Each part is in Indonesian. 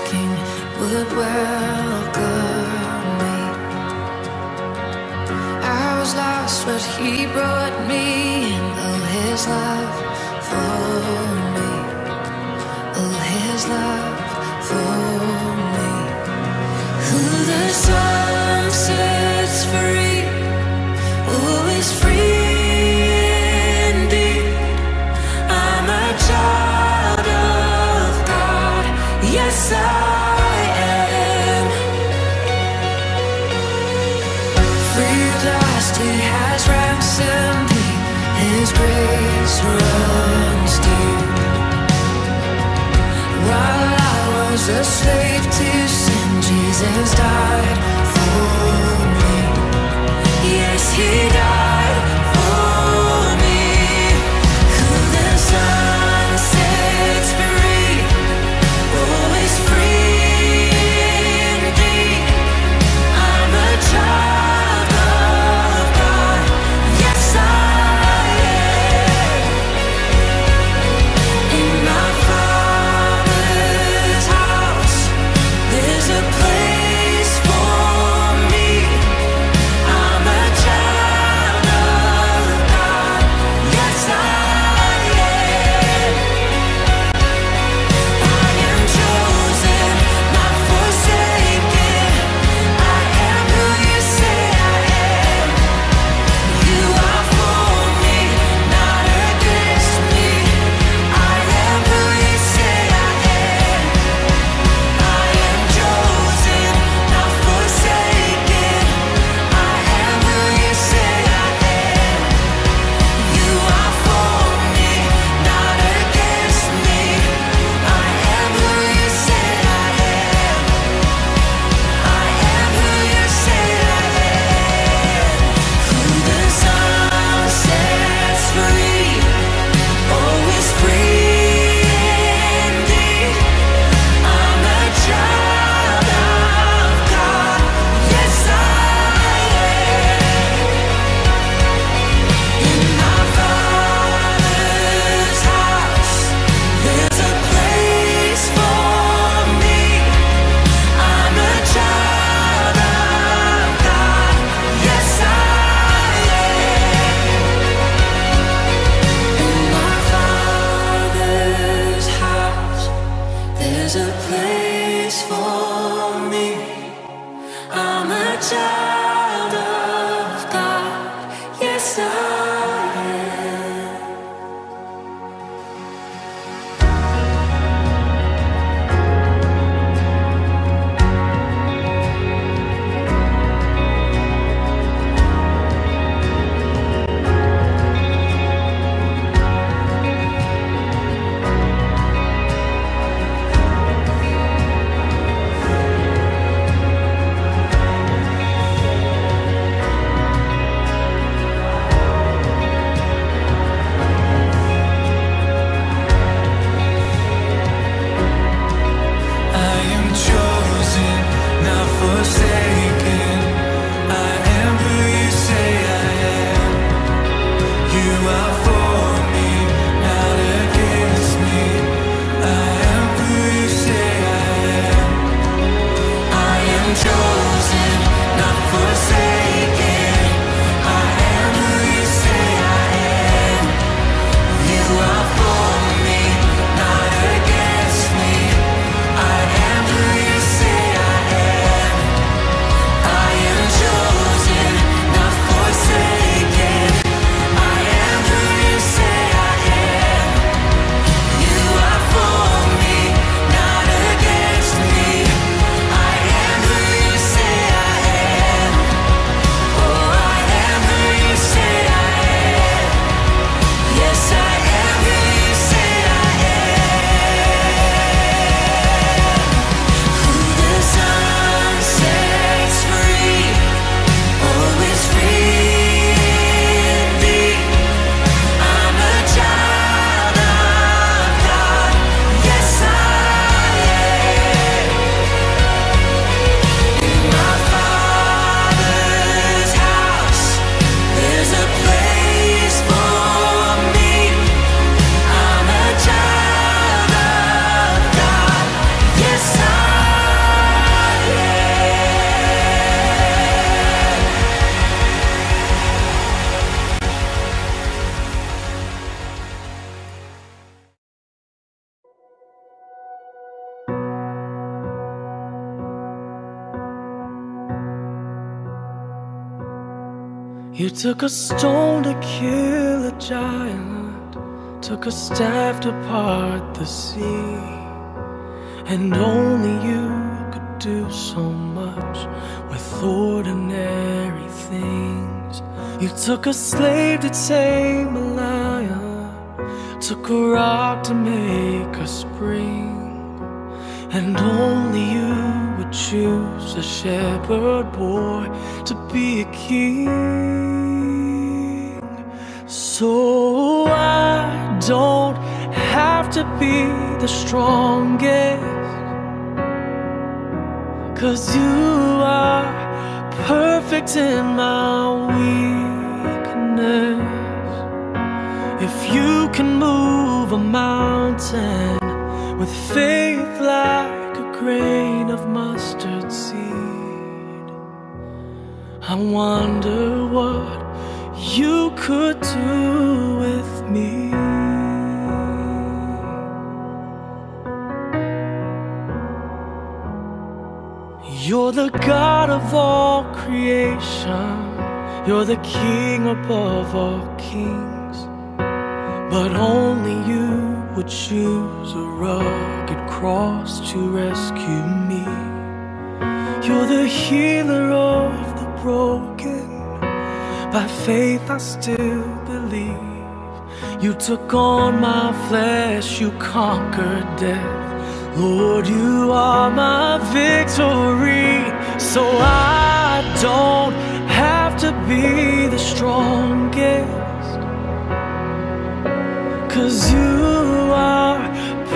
King would welcome me. I was lost, but He brought me in. Oh, His love for me. Oh, His love for me. Who the Son sets free, oh, is free indeed. I'm a child of God. Yes, I am. Free at last, He has ransomed me. His grace runs deep. While I was a slave to sin, Jesus died for me. Yes, He died for me. Who the Son sets free, oh, is free indeed. I'm a child of God. Yes, I am. In my Father's house, there's a place for me. I'm a child of God. Yes, I am. I am chosen, not forsaken. I am who You say I am. You are for me, not against me. I am who You say I am. I am chosen, not forsaken. I am who You say I am. You are for me, not against me. I am who You say I am. I am who You say I am. Who the Son sets free, oh, is free indeed. I'm a child of God. Yes, I am. In my Father's house, there's a place for me. I'm a child of God. Yes, I am. In my Father's house, there's a place for me. I'm a child of God. Yes, I am. I am chosen, not forsaken. I am who You say I am. You are for me, not against me. I am who You say I am. I am chosen, not forsaken. I am who You say I am. You are for me, not against me. I am who You say I am. You took a stone to kill a giant, took a staff to part the sea, and only you could do so much with ordinary things. You took a slave to tame a lion, took a rock to make a spring, and only you would choose a shepherd boy to be a king. So I don't have to be the strongest, 'cause you are perfect in my weakness. If you can move a mountain with faith like a grain of mustard seed, I wonder what you could do with me. You're the God of all creation, you're the King above all kings, but only you would choose a rugged cross to rescue me. You're the healer of the broken, by faith I still believe. You took on my flesh, you conquered death. Lord, you are my victory. So I don't have to be the strongest, 'cause you are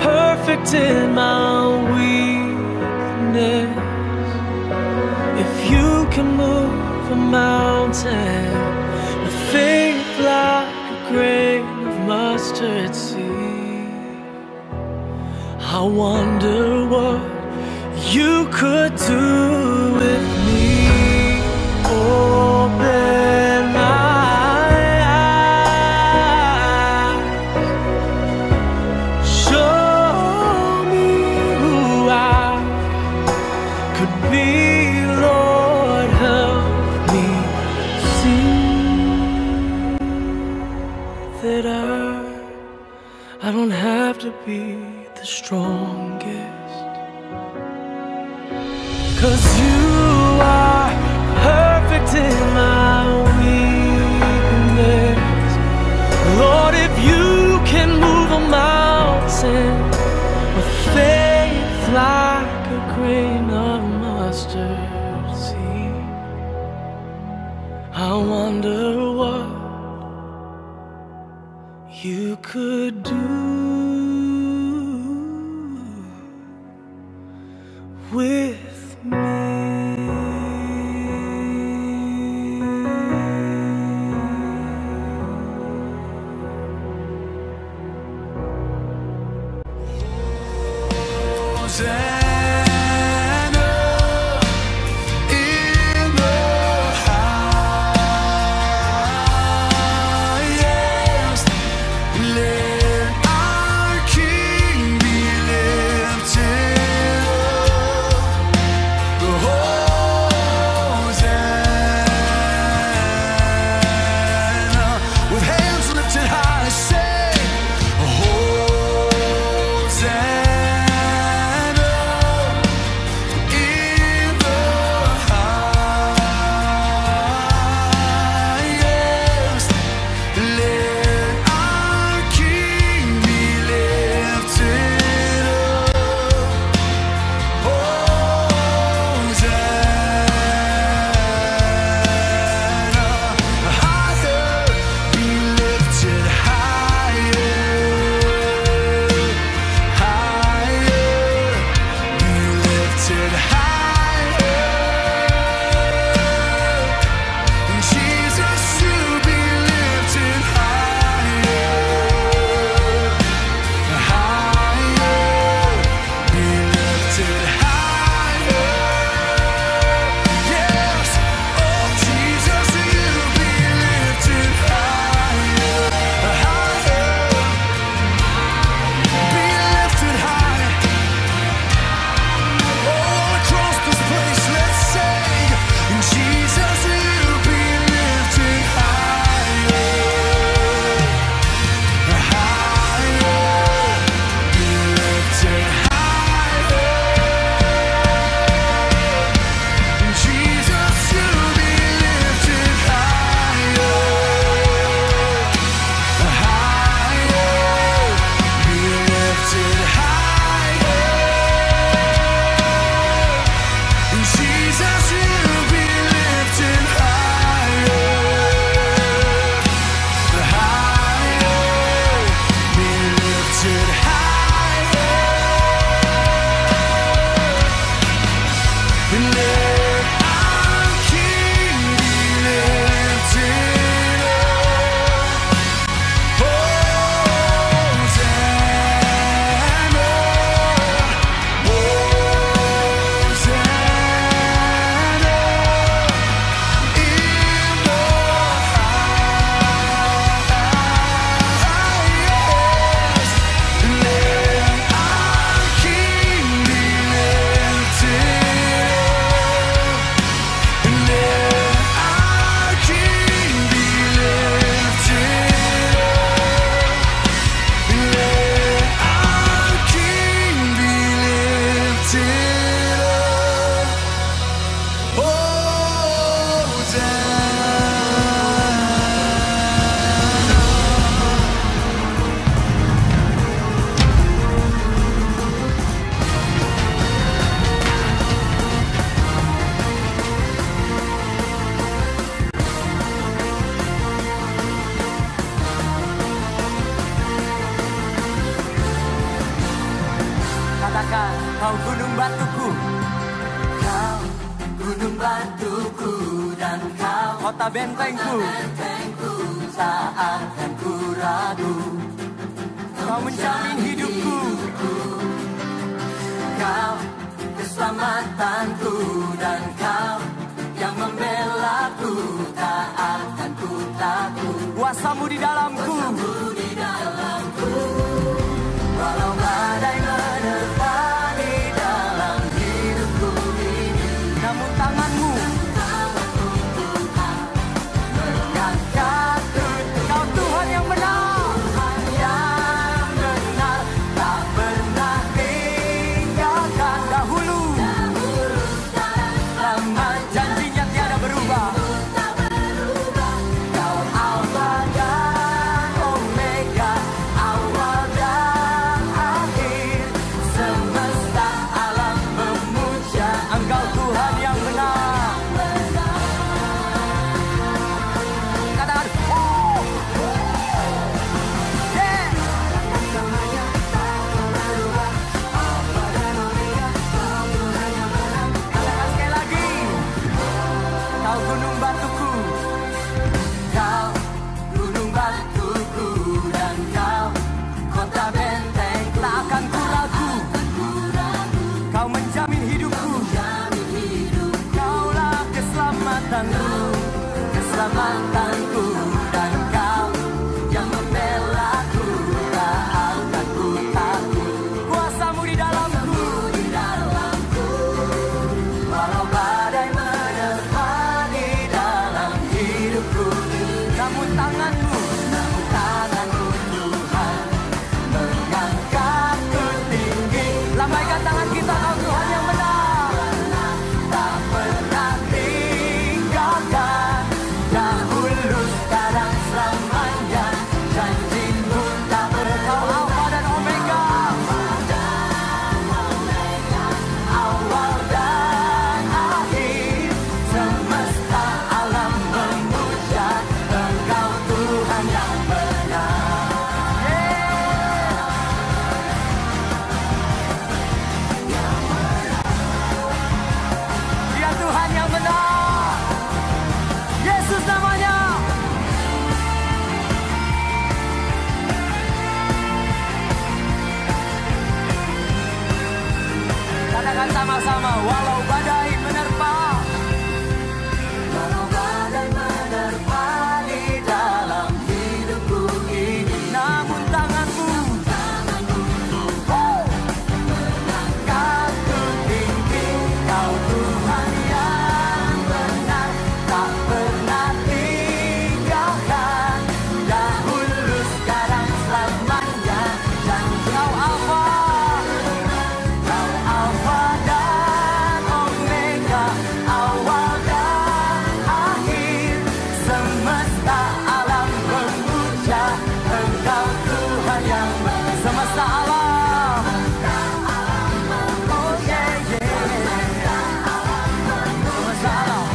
perfect in my weakness. If you can move a mountain with faith like a grain of mustard seed, I wonder what you could do with me. Open my eyes, show me who I could be. Lord, help me see that I don't have to be the strongest, 'cause you are perfect in my weakness. Lord, if you can move a mountain with faith like a grain of mustard seed, I wonder what you could do with me. Hosanna in the highest. Let our King be lifted up. The batuku. Kau gunung batuku dan kau kota bentengku. Tak akan ku ragu, kau menjamin hidupku. Kau keselamatanku dan kau yang membelaku. Tak akan ku takut, kuasamu di dalamku. Walau badai menerpa di dalam hidupku ini, namun tanganmu mengangkatku. Kau Tuhan yang benar, yang benar, tak pernah tinggalkan dahulu. Lama janjinya tiada berubah. Kau Alfa dan Omega, awal dan akhir. Semesta alam memuja Engkau Tuhan yang benar. Katakan, oh, yeah. Katakan sekali lagi, kau gunung batuku. Kau gunung batuku dan kau kota benteng. Tak akan ku ragu, kau menjamin hidupku. Kaulah keselamatanku, keselamatanku. Dan kau yang membelaku. Tak akan ku takut, kuasamu di dalamku. Walau badai menerpa di dalam hidupku, namun tanganmu Tuhan mengangkatku tinggi. Lambaikan tangan kita, kau Tuhan yang benar, tak pernah tinggalkan dahulu, sekarang, selamanya. Janjimu tak berkau, Alfa dan Omega, awal dan akhir. Semesta alam memuja Engkau Tuhan yang benar. Dia Tuhan yang benar, Yesus namanya. Katakan sama-sama, walau badai menerpa. Walau badai menerpa di dalam hidupku ini, namun tanganmu mengangkatku tinggi. Kau Tuhan yang benar, tak pernah tinggalkan dahulu, sekarang, selamanya. Dan kau Alfa, kau Alfa dan Omega, awal dan akhir. Semesta alam memuja Engkau Tuhan yang benar. Semesta alam, oh yeah, yeah. Semesta alam,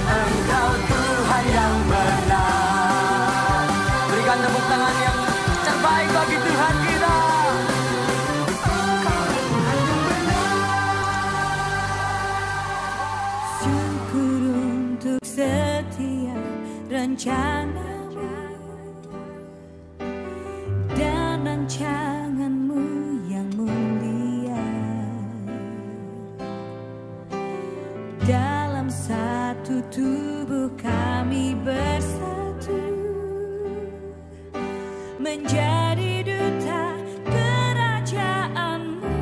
Engkau Tuhan yang benar. Berikan tepuk tangan yang terbaik bagi Tuhan kita. Syukur untuk setiap rencanamu dan rancanganmu yang mulia. Dalam satu tubuh kami bersatu, menjadi duta kerajaanmu.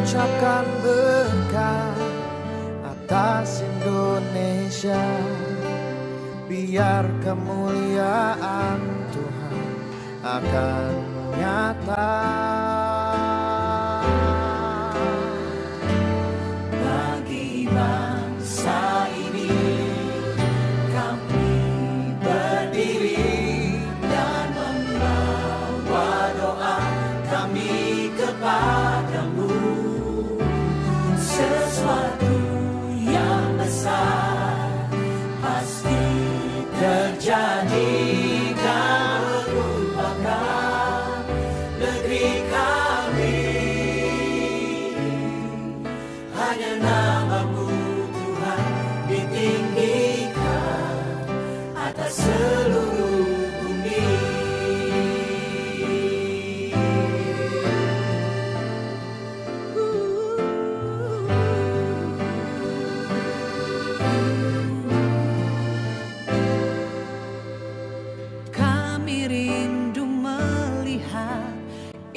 Ucapkan berkat atas Indonesia, biar kemuliaan Tuhan akan nyata. Bagi bangsa ini kami berdiri dan membawa doa kami kepadamu. Sesuatu yang besar pasti terjadi dan merupakan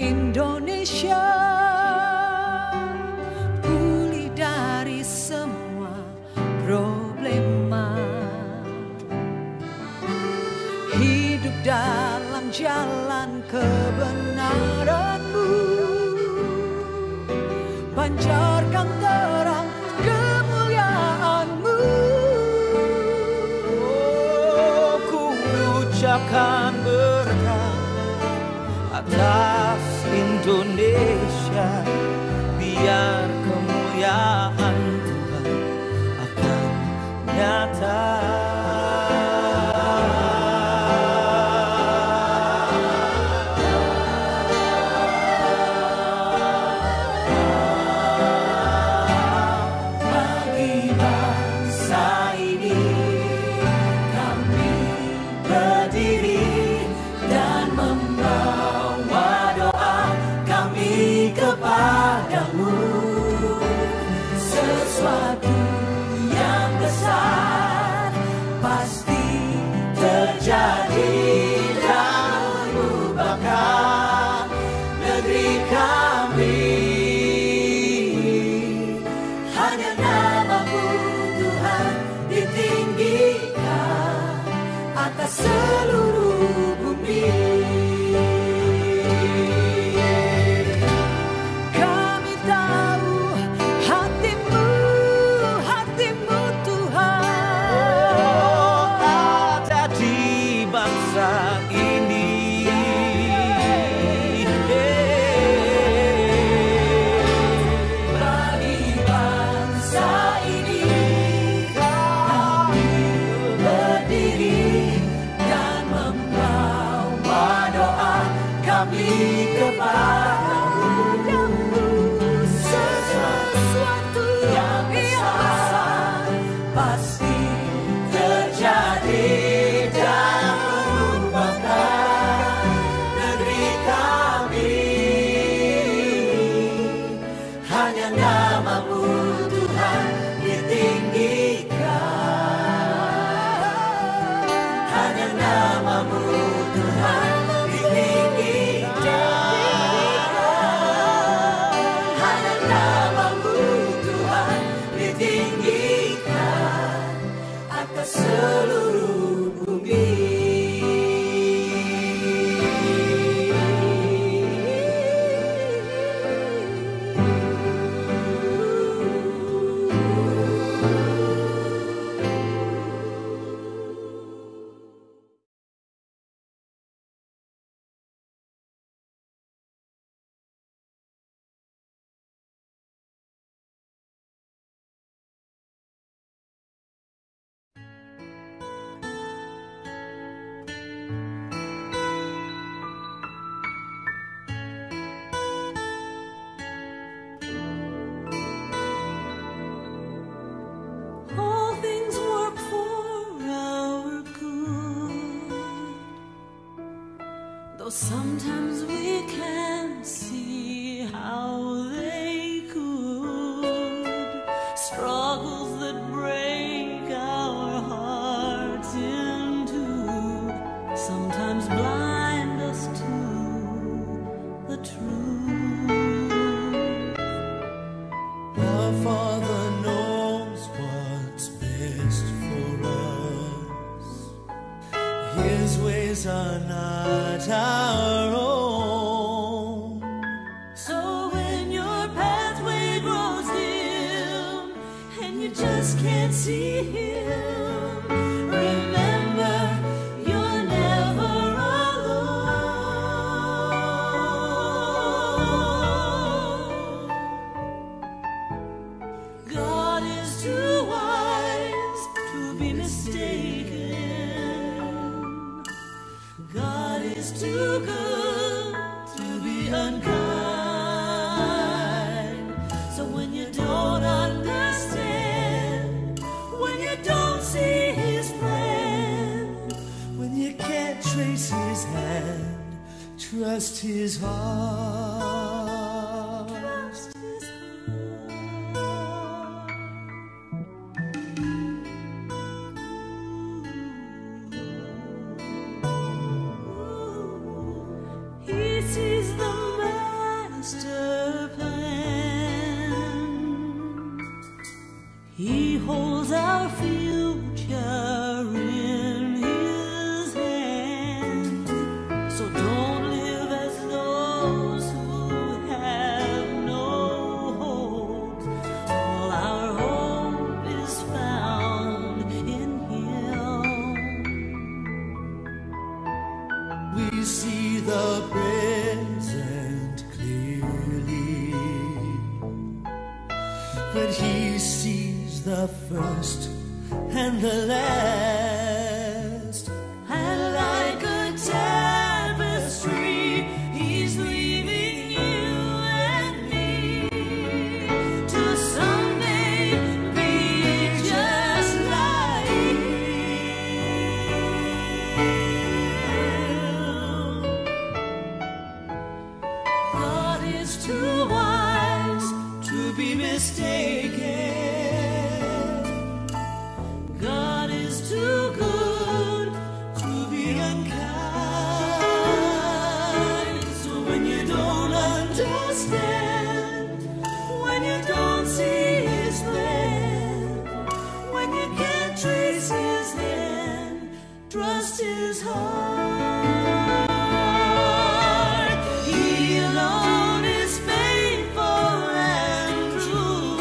Indonesia pulih dari semua problema, hidup dalam jalan kebenaran-Mu, pancarkan terang kemuliaan-Mu. Oh, ku ucapkan berkat atas Indonesia, biar kemuliaan Tuhan akan nyata. Bagi bangsa ini kami berdiri dan membawa doa kami kepadamu. Sesuatu yang besar pasti terjadi dan mengubahkan negeri kami. Hanya nama-Mu Tuhan ditinggikan atas seluruh bumi. Kami tahu hati-Mu, hati-Mu Tuhan, Ada di bangsa ini. Bagi bangsa ini kami berdiri dan membawa doa kami kepadamu. Sesuatu yang besar pasti terjadi dan mengubahkan negeri kami. Hanya nama-Mu Tuhan ditinggikan. Hanya nama-Mu Tuhan ditinggikan. Hanya nama-Mu Tuhan ditinggikan atas seluruh bumi. all things work for our good, though sometimes we can't see how they could. Struggles that break our hearts in two sometimes blind us to the truth. Our Father knows what's best for us. His ways are not our own. So when your pathway grows dim and you just can't see Him, remember you're never alone. God is too wise to be mistaken. God is too good to be unkind. So when you don't understand, when you don't see His plan, When you can't trace His hand, trust His heart. trust His heart. He sees the man holds our future in his hands. So don't live as those who have no hope. All our hope is found in him. We see the present clearly, but he sees the first and the last. And like a tapestry, he's leaving you and me to someday be just like him. God is too wise to be mistaken. God is too good to be unkind. So when you don't understand, when you don't see his plan, when you can't trace his hand, trust his heart. He alone is faithful and true.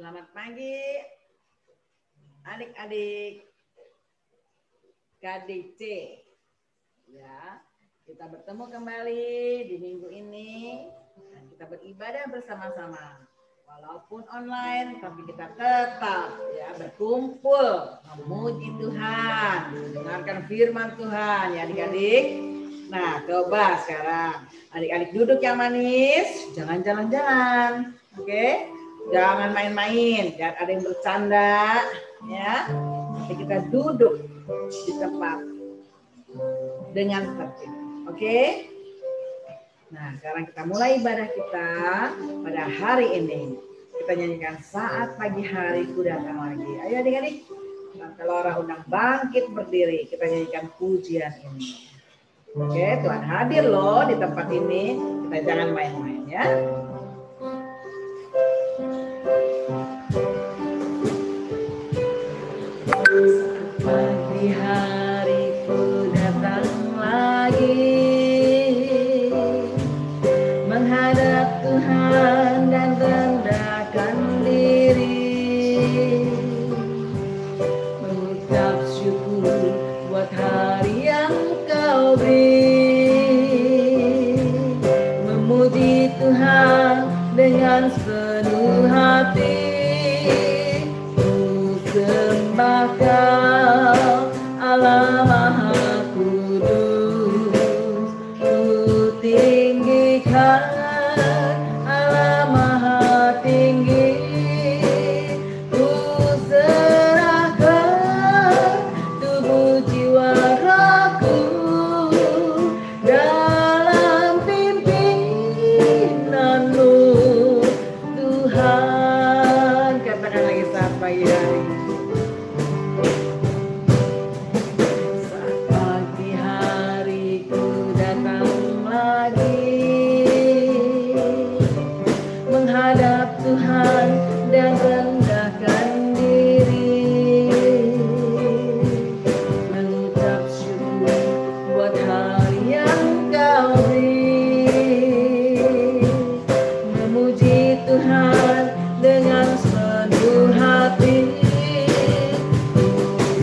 Selamat pagi adik-adik KDC. Ya, kita bertemu kembali di minggu ini dan kita beribadah bersama-sama. Walaupun online, tapi kita tetap ya berkumpul memuji Tuhan, mendengarkan firman Tuhan ya adik-adik. Nah, coba sekarang adik-adik duduk yang manis, jangan jalan-jalan, oke? Jangan main-main, jangan ada yang bercanda, ya. Tapi kita duduk di tempat dengan tertib, oke? Nah, sekarang kita mulai ibadah kita pada hari ini. Kita nyanyikan Saat Pagi Hariku Datang Lagi. Ayo adik-adik, Tante Laura undang bangkit berdiri. Kita nyanyikan pujian ini. Oke, Tuhan hadir loh di tempat ini. Kita jangan main-main ya. Pagi hariku datang lagi, menghadap Tuhan dan rendahkan diri, mengucap syukur buat hari yang Kau beri, memuji Tuhan dengan sepenuh hati. Sembah Kau Allah Maha Kudus, ku tinggikan Allah Maha Tinggi, ku serahkan tubuh jiwa rohku dalam pimpinanmu Tuhan. Katakan lagi saat pagi hari. Tuhan dan rendahkan diri, mengucap syukur buat hari yang Kau beri, memuji Tuhan dengan sepenuh hati.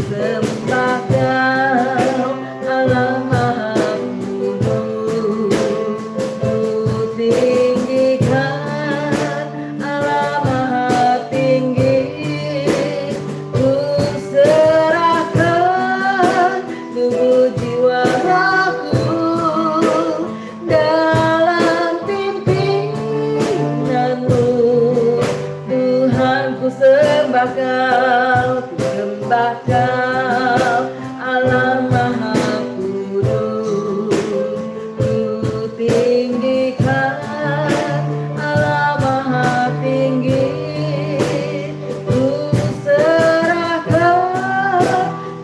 Sembah Kau Allah Maha Kudus, ku tinggikan Kau, ku sembah Kau Allah Maha Kudus, ku tinggikan Allah Maha Tinggi, ku serahkan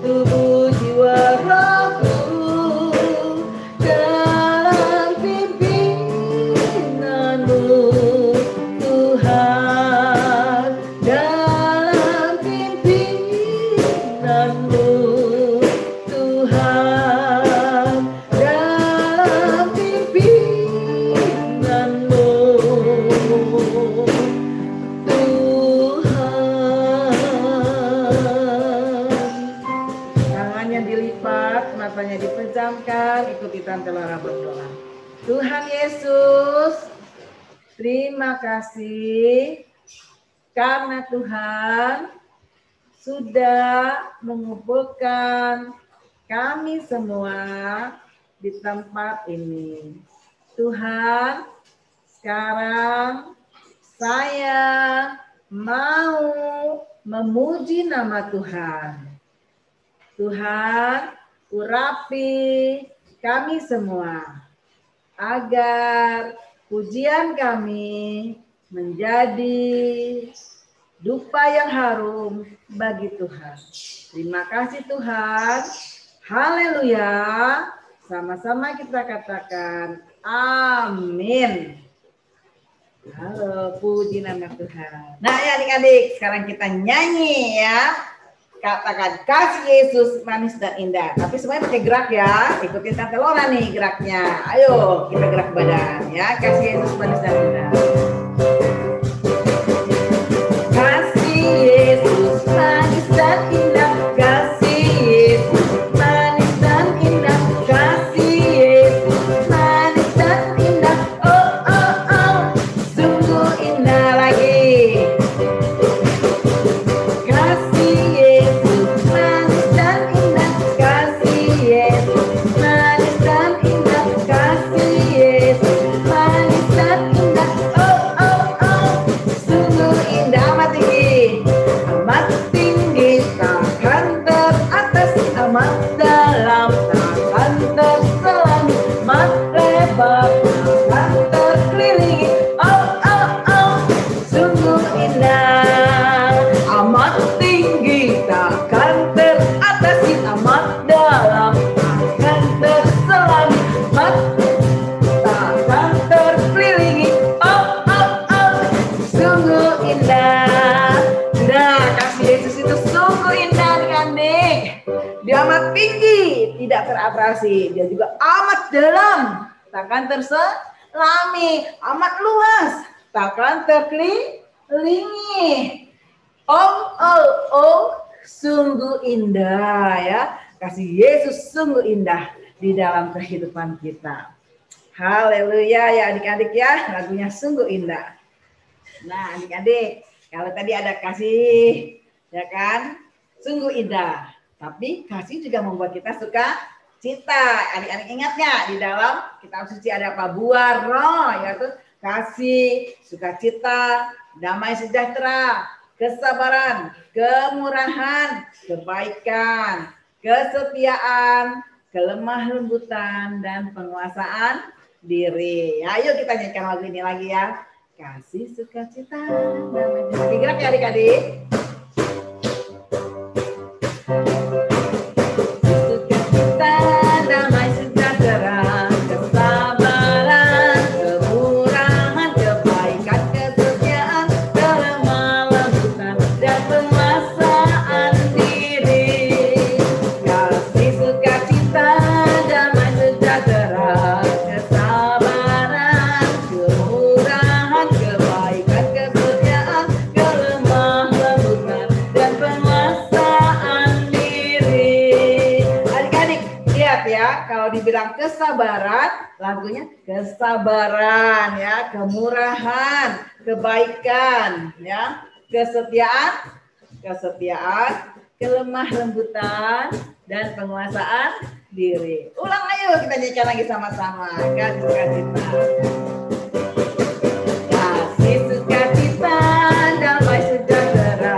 tubuh jiwa rohku dalam pimpinanmu Tuhan, dalam pimpinanmu Tuhan, dalam pimpinanmu Tuhan. Tangannya dilipat, matanya dipejamkan, ikuti Tante Laura berdoa. Tuhan Yesus, terima kasih karena Tuhan sudah mengumpulkan kami semua di tempat ini. Tuhan, sekarang saya mau memuji nama Tuhan. Tuhan, urapi kami semua agar pujian kami menjadi dupa yang harum bagi Tuhan. Terima kasih Tuhan. Haleluya. Sama-sama kita katakan amin. Halo, puji nama Tuhan. Nah ya adik-adik, sekarang kita nyanyi ya. Katakan kasih Yesus manis dan indah. Tapi semuanya pakai gerak ya. Ikutin Tante Laura nih geraknya. Ayo kita gerak badan ya. Kasih Yesus manis dan indah. Kasih kasih. Dia juga amat dalam, takkan terselami, amat luas, takkan terkelilingi. Oh, sungguh indah ya. Kasih Yesus sungguh indah di dalam kehidupan kita. Haleluya ya adik-adik ya, lagunya sungguh indah. Nah adik-adik, kalau tadi ada kasih, ya kan, sungguh indah. Tapi kasih juga membuat kita suka cita. Adik-adik ingat nggak di dalam kitab suci ada apa? Buah roh, yaitu kasih, sukacita, damai sejahtera, kesabaran, kemurahan, kebaikan, kesetiaan, kelemah lembutan, dan penguasaan diri. Ayo kita nyanyikan lagu ini lagi ya. Kasih, sukacita, damai sejahtera. Gerak ya adik-adik. Sukacita, damai sejahtera, kesabaran, kemurahan, kebaikan, kesetiaan, kelemah lembutan, dan penguasaan diri. Kasih, sukacita, damai sejahtera, kesabaran, kemurahan, kebaikan, kesetiaan, kelemah lembutan, dan penguasaan diri. Adik-adik lihat ya, kalau dibilang kesabaran, lagunya kesabaran ya, kemurahan, kebaikan ya, kesetiaan, kelemah lembutan, dan penguasaan diri. Ulang ayo kita nyanyikan lagi sama-sama. Kasih sukacita. Kasih sukacita, damai sejahtera,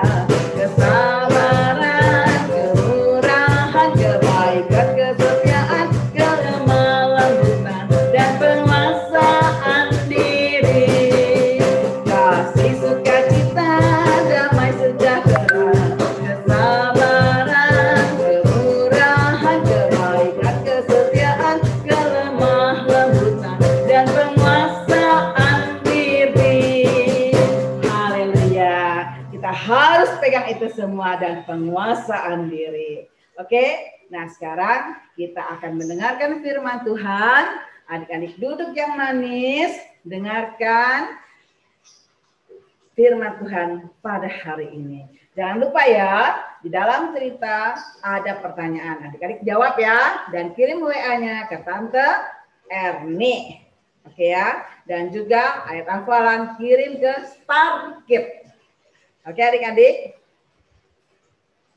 kesabaran, kemurahan, kebaikan, kesetiaan, kelemah lembutan, dan penguasaan diri. Kasih sukacita, damai sejahtera, kesabaran, kemurahan, kebaikan, kesetiaan, kelemah lembutan, dan penguasaan diri. Haleluya. Kita harus pegang itu semua dan penguasaan diri. Oke, nah sekarang kita akan mendengarkan firman Tuhan. Adik-adik duduk yang manis, dengarkan firman Tuhan pada hari ini. Jangan lupa ya, di dalam cerita ada pertanyaan. Adik-adik jawab ya, dan kirim WA-nya ke Tante Erni. Oke ya, dan juga ayat hafalan kirim ke Starkip. Oke adik-adik?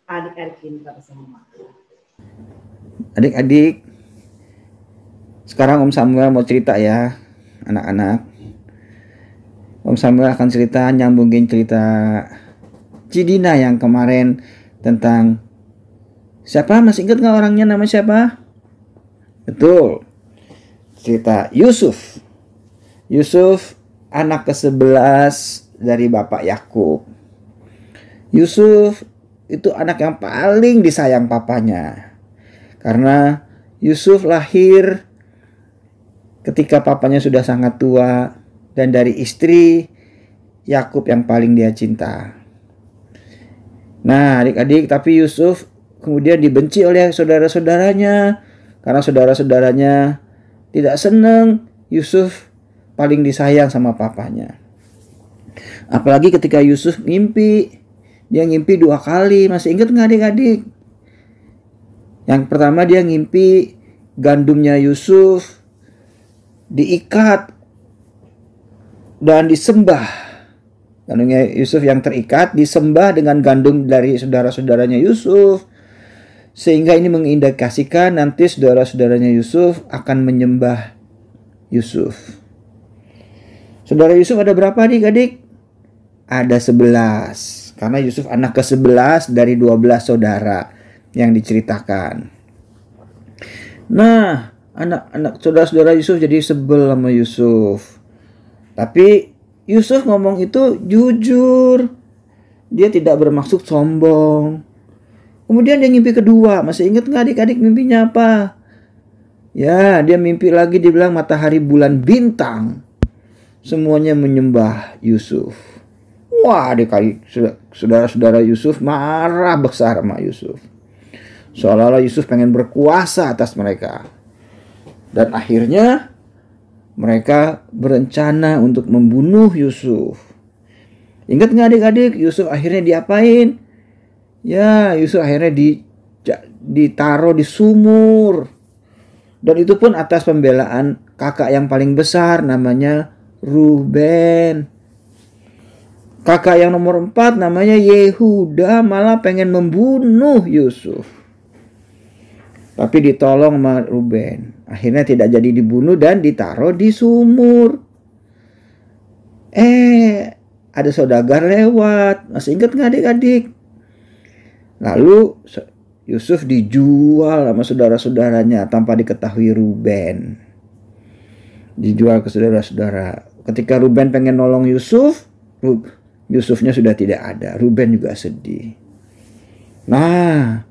Adik-adik pintar semua. Adik-adik, sekarang Om Samuel mau cerita ya, anak-anak. Om Samuel akan cerita, nyambungin cerita Cidina yang kemarin tentang siapa? Masih ingat nggak orangnya nama siapa? Betul, cerita Yusuf. Yusuf anak ke-11 dari Bapak Yakub. Yusuf itu anak yang paling disayang papanya. Karena Yusuf lahir ketika papanya sudah sangat tua dan dari istri Yakub yang paling dia cinta. Nah, adik-adik, tapi Yusuf kemudian dibenci oleh saudara-saudaranya karena saudara-saudaranya tidak senang Yusuf paling disayang sama papanya. Apalagi ketika Yusuf mimpi. Dia ngimpi 2 kali. Masih ingat nggak adik-adik? Yang pertama dia ngimpi gandumnya Yusuf diikat dan disembah. Gandumnya Yusuf yang terikat disembah dengan gandum dari saudara-saudaranya Yusuf. Sehingga ini mengindikasikan nanti saudara-saudaranya Yusuf akan menyembah Yusuf. Saudara Yusuf ada berapa adik-adik? Ada 11. Karena Yusuf anak ke-11 dari 12 saudara yang diceritakan. Nah, anak-anak saudara-saudara Yusuf jadi sebel sama Yusuf. Tapi Yusuf ngomong itu jujur. Dia tidak bermaksud sombong. Kemudian dia ngimpi kedua. Masih ingat nggak adik-adik mimpinya apa? Ya, dia mimpi lagi, dibilang matahari, bulan, bintang semuanya menyembah Yusuf. Wah, adik-adik saudara-saudara Yusuf marah besar sama Yusuf. Seolah-olah Yusuf pengen berkuasa atas mereka. Dan akhirnya mereka berencana untuk membunuh Yusuf. Ingat nggak adik-adik, Yusuf akhirnya diapain? Ya, Yusuf akhirnya ditaruh di sumur. Dan itu pun atas pembelaan kakak yang paling besar, namanya Ruben. Kakak yang nomor 4 namanya Yehuda malah pengen membunuh Yusuf. Tapi ditolong sama Ruben. Akhirnya tidak jadi dibunuh dan ditaruh di sumur. Ada saudagar lewat. Masih ingat nggak adik-adik? Lalu Yusuf dijual sama saudara-saudaranya tanpa diketahui Ruben. Dijual ke saudara-saudara. Ketika Ruben pengen nolong Yusuf, Yusufnya sudah tidak ada. Ruben juga sedih. Nah,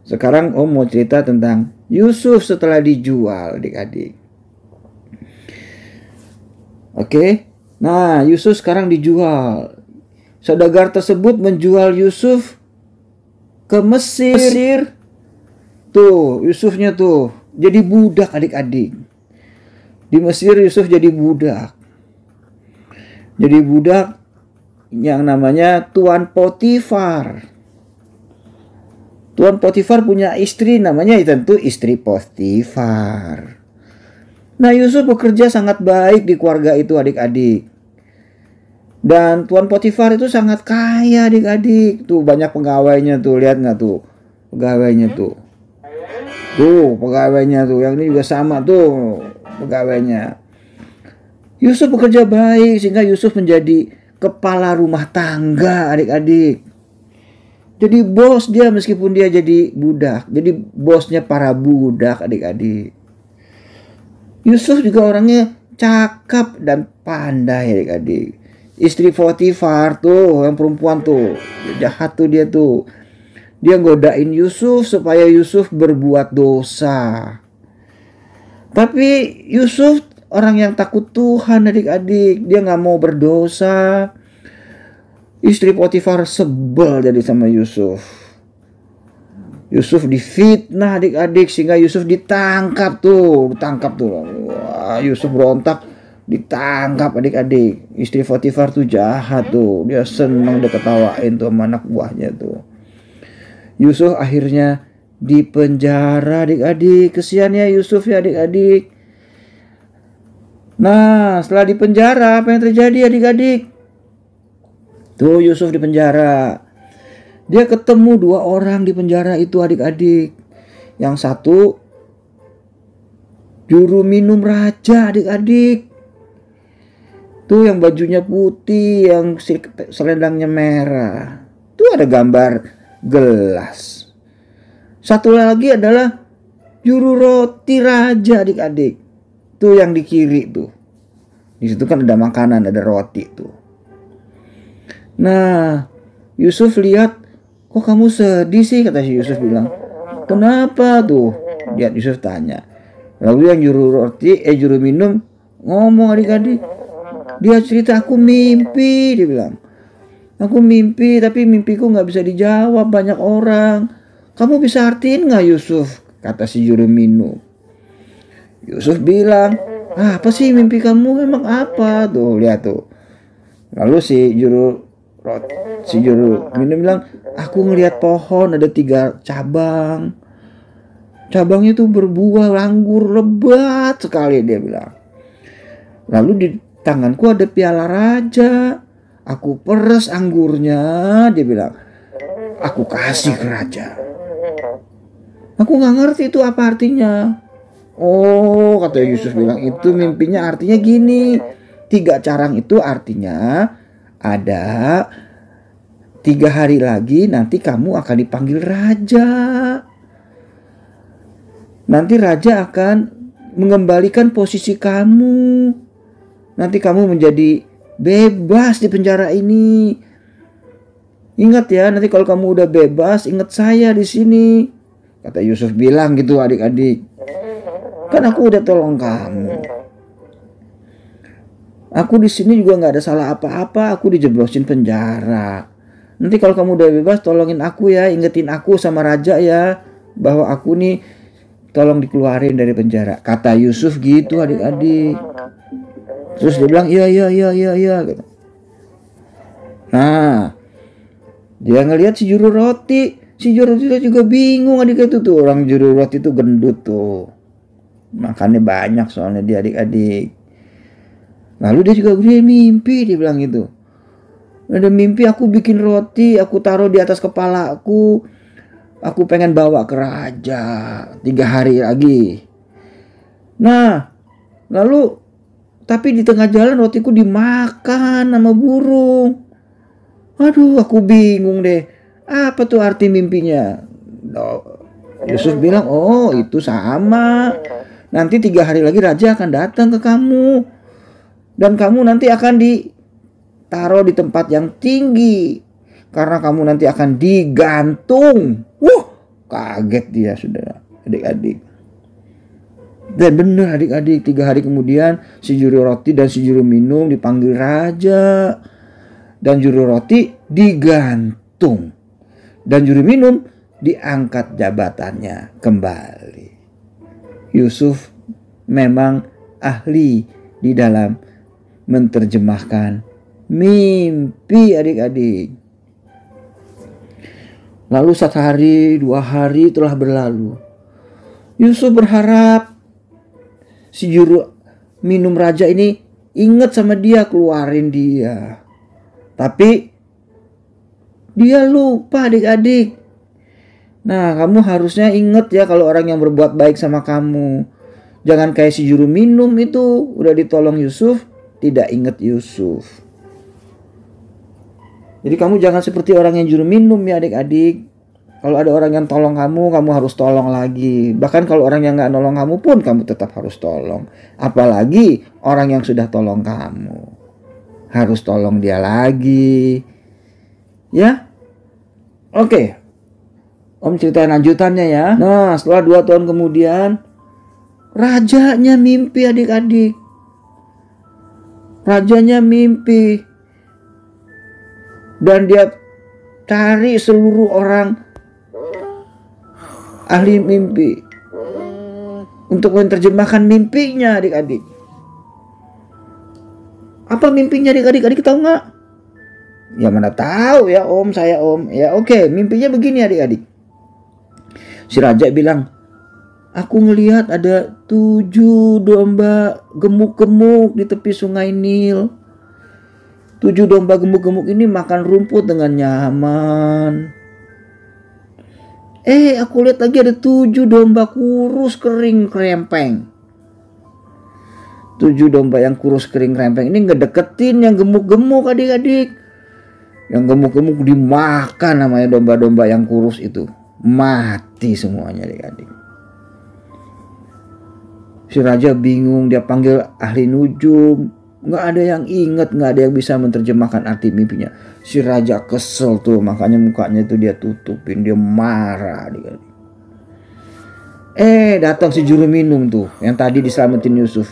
sekarang Om mau cerita tentang Yusuf setelah dijual, adik-adik. Oke. Nah, Yusuf sekarang dijual. Saudagar tersebut menjual Yusuf ke Mesir. Tuh, Yusufnya tuh jadi budak, adik-adik. Di Mesir Yusuf jadi budak. Jadi budak yang namanya Tuan Potifar. Tuan Potifar punya istri, namanya tentu istri Potifar. Nah, Yusuf bekerja sangat baik di keluarga itu, adik-adik. Dan Tuan Potifar itu sangat kaya, adik-adik. Tuh banyak pegawainya tuh, lihat nggak tuh pegawainya tuh. Tuh pegawainya tuh, yang ini juga sama tuh pegawainya. Yusuf bekerja baik sehingga Yusuf menjadi kepala rumah tangga, adik-adik. Jadi bos dia meskipun dia jadi budak. Jadi bosnya para budak, adik-adik. Yusuf juga orangnya cakap dan pandai, adik-adik. Istri Potifar tuh, yang perempuan tuh, jahat tuh dia tuh. Dia godain Yusuf supaya Yusuf berbuat dosa. Tapi Yusuf orang yang takut Tuhan, adik-adik. Dia gak mau berdosa. Istri Potifar sebel jadi sama Yusuf. Yusuf difitnah, adik-adik, sehingga Yusuf ditangkap tuh. Wah, Yusuf berontak, ditangkap, adik-adik. Istri Potifar tuh jahat tuh. Dia senang, dia ketawain tuh sama anak buahnya tuh. Yusuf akhirnya dipenjara, adik-adik. Kesian ya Yusuf ya, adik-adik. Nah, setelah dipenjara apa yang terjadi, adik-adik? Tuh Yusuf di penjara. Dia ketemu 2 orang di penjara itu, adik-adik. Yang satu juru minum raja, adik-adik. Tuh yang bajunya putih, yang selendangnya merah. Tuh ada gambar gelas. Satu lagi adalah juru roti raja, adik-adik. Tuh yang di kiri tuh. Di situ kan ada makanan, ada roti tuh. Nah, Yusuf lihat, kok kamu sedih sih, kata si Yusuf bilang. Kenapa tuh? Lihat Yusuf tanya. Lalu yang juru minum ngomong, adik-adik. Dia cerita, aku mimpi, dia bilang. Aku mimpi, tapi mimpiku gak bisa dijawab banyak orang. Kamu bisa artiin gak, Yusuf? Kata si juru minum. Yusuf bilang, apa sih mimpi kamu, emang apa? Tuh, lihat tuh. Lalu si juru minum bilang, aku ngelihat pohon ada 3 cabang. Cabangnya tuh berbuah anggur lebat sekali, dia bilang. Lalu di tanganku ada piala raja. Aku peres anggurnya, dia bilang. Aku kasih ke raja. Aku gak ngerti itu apa artinya. Oh, kata Yusuf bilang, itu mimpinya artinya gini. 3 carang itu artinya ada 3 hari lagi nanti kamu akan dipanggil raja. Nanti raja akan mengembalikan posisi kamu. Nanti kamu menjadi bebas di penjara ini. Ingat ya, nanti kalau kamu udah bebas, ingat saya di sini. Kata Yusuf bilang gitu, adik-adik. Kan aku udah tolong kamu. Aku di sini juga nggak ada salah apa-apa. Aku dijeblosin penjara. Nanti kalau kamu udah bebas, tolongin aku ya, ingetin aku sama raja ya, bahwa aku nih tolong dikeluarin dari penjara. Kata Yusuf gitu adik-adik. Terus dia bilang iya gitu. Nah, dia ngelihat si juru roti. Si juru roti juga bingung adik itu tuh. Orang juru roti itu gendut tuh. Makannya banyak soalnya dia adik-adik. Lalu dia juga mimpi, dia bilang gitu. Ada mimpi aku bikin roti, aku taruh di atas kepala aku. Aku pengen bawa ke raja 3 hari lagi. Nah, lalu tapi di tengah jalan rotiku dimakan sama burung. Aduh, aku bingung deh. Apa tuh arti mimpinya? Yusuf bilang, oh itu sama. Nanti 3 hari lagi raja akan datang ke kamu. Dan kamu nanti akan ditaruh di tempat yang tinggi. Karena kamu nanti akan digantung. Kaget dia saudara, adik-adik. Dan benar adik-adik, 3 hari kemudian si juru roti dan si juru minum dipanggil raja. Dan juru roti digantung. Dan juru minum diangkat jabatannya kembali. Yusuf memang ahli di dalam menerjemahkan mimpi adik-adik. Lalu 1 hari, 2 hari telah berlalu. Yusuf berharap si juru minum raja ini ingat sama dia, keluarin dia. Tapi dia lupa adik-adik. Nah, kamu harusnya ingat ya kalau orang yang berbuat baik sama kamu. Jangan kayak si juru minum itu, udah ditolong Yusuf, tidak ingat Yusuf. Jadi kamu jangan seperti orang yang juru minum ya adik-adik. Kalau ada orang yang tolong kamu, kamu harus tolong lagi. Bahkan kalau orang yang gak nolong kamu pun, kamu tetap harus tolong. Apalagi orang yang sudah tolong kamu. Harus tolong dia lagi. Ya? Oke. Om ceritain lanjutannya ya. Nah, setelah 2 tahun kemudian, rajanya mimpi adik-adik. Rajanya mimpi. Dan dia cari seluruh orang ahli mimpi untuk menerjemahkan mimpinya adik-adik. Apa mimpinya adik-adik? Adik tahu nggak? Ya mana tahu ya om, saya om. Ya oke, mimpinya begini adik-adik. Si raja bilang, aku ngelihat ada 7 domba gemuk-gemuk di tepi sungai Nil. 7 domba gemuk-gemuk ini makan rumput dengan nyaman. Aku lihat lagi ada 7 domba kurus kering krempeng. 7 domba yang kurus kering krempeng ini ngedeketin yang gemuk-gemuk adik-adik. Yang gemuk-gemuk dimakan namanya domba-domba yang kurus itu. Mati semuanya adik-adik. Si raja bingung, dia panggil ahli nujum. Nggak ada yang ingat, nggak ada yang bisa menerjemahkan arti mimpinya. Si raja kesel tuh, makanya mukanya itu dia tutupin, dia marah. Datang si juru minum tuh, yang tadi diselamatin Yusuf.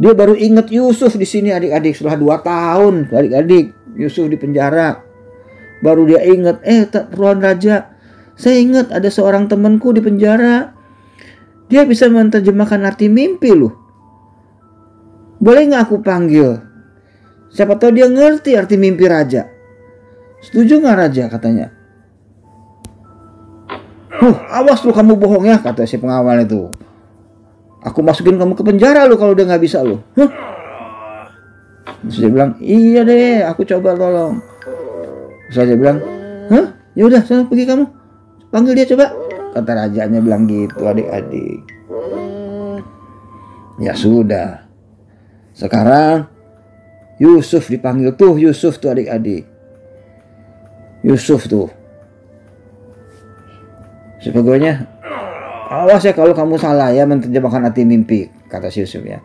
Dia baru ingat Yusuf di sini adik-adik, setelah 2 tahun adik-adik Yusuf di penjara. Baru dia ingat, Tuan Raja, saya ingat ada seorang temanku di penjara. Dia bisa menerjemahkan arti mimpi loh. Boleh gak aku panggil? Siapa tahu dia ngerti arti mimpi raja. Setuju gak raja katanya? Awas lu kamu bohong ya, kata si pengawal itu. Aku masukin kamu ke penjara lu kalau udah gak bisa lu. Terus dia bilang, iya deh aku coba tolong. Terus dia bilang, ya udah sana pergi kamu. Panggil dia coba. Kata rajanya bilang gitu adik-adik. Ya sudah. Sekarang Yusuf dipanggil tuh, Yusuf tuh adik-adik. Yusuf tuh. Si pegawainya, awas ya kalau kamu salah ya menerjemahkan arti mimpi, kata si Yusuf ya.